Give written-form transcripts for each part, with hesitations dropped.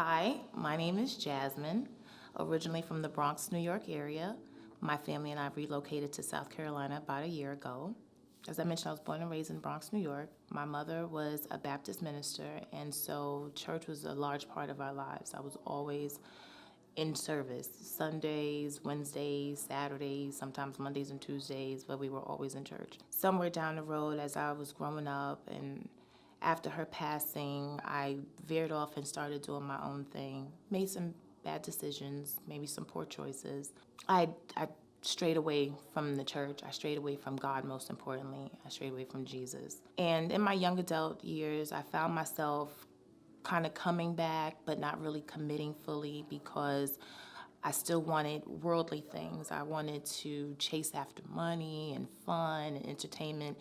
Hi, my name is Jasmine, originally from the Bronx, New York area. My family and I relocated to South Carolina about a year ago. As I mentioned, I was born and raised in Bronx, New York. My mother was a Baptist minister, and so church was a large part of our lives. I was always in service, Sundays, Wednesdays, Saturdays, sometimes Mondays and Tuesdays, but we were always in church. Somewhere down the road, as I was growing up and after her passing, I veered off and started doing my own thing, made some bad decisions, maybe some poor choices. I strayed away from the church. I strayed away from God, most importantly. I strayed away from Jesus. And in my young adult years, I found myself kind of coming back, but not really committing fully because I still wanted worldly things. I wanted to chase after money and fun and entertainment.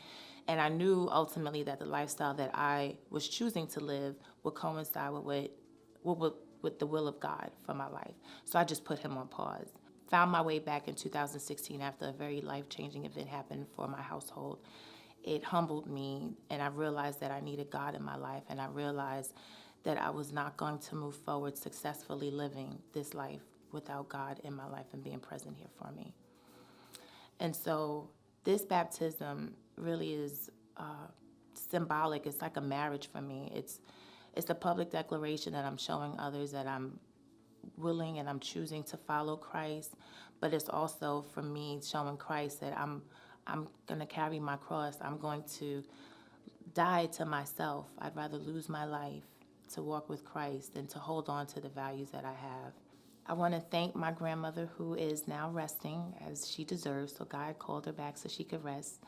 And I knew ultimately that the lifestyle that I was choosing to live would coincide with the will of God for my life. So I just put him on pause. Found my way back in 2016 after a very life-changing event happened for my household. It humbled me, and I realized that I needed God in my life, and I realized that I was not going to move forward successfully living this life without God in my life and being present here for me. And so this baptism really is symbolic. It's like a marriage for me. It's a public declaration that I'm showing others that I'm willing and I'm choosing to follow Christ, but it's also for me showing Christ that I'm going to carry my cross. I'm going to die to myself. I'd rather lose my life to walk with Christ than to hold on to the values that I have. I want to thank my grandmother, who is now resting as she deserves, so God called her back so she could rest.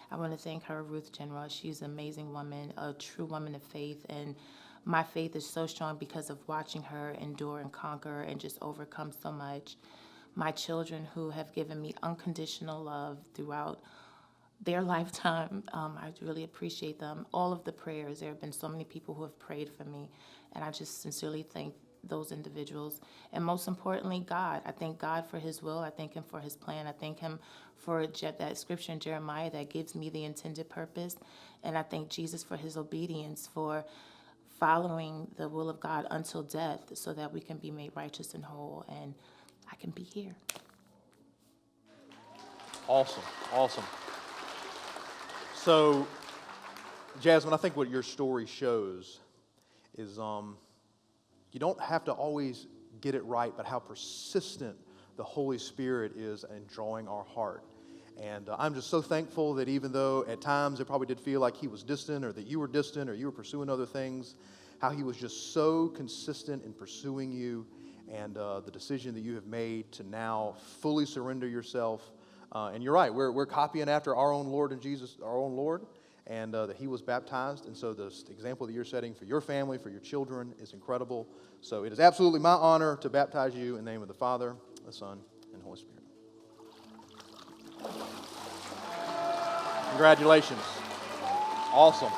I want to thank her, Ruth Genross. She's an amazing woman, a true woman of faith, and my faith is so strong because of watching her endure and conquer and just overcome so much. My children, who have given me unconditional love throughout their lifetime, I really appreciate them. All of the prayers, there have been so many people who have prayed for me, and I just sincerely thank those individuals. And most importantly, God. I thank God for his will. I thank him for his plan. I thank him for that scripture in Jeremiah that gives me the intended purpose. And I thank Jesus for his obedience, for following the will of God until death so that we can be made righteous and whole, and I can be here. Awesome, awesome. So, Jasmine, I think what your story shows is you don't have to always get it right, but how persistent the Holy Spirit is in drawing our heart. And I'm just so thankful that even though at times it probably did feel like he was distant or that you were distant or you were pursuing other things, how he was just so consistent in pursuing you, and the decision that you have made to now fully surrender yourself. And you're right, we're copying after our own Lord and Jesus, our own Lord, and that he was baptized. And so the example that you're setting for your family, for your children, is incredible. So it is absolutely my honor to baptize you in the name of the Father, the Son, and the Holy Spirit. Congratulations. Awesome.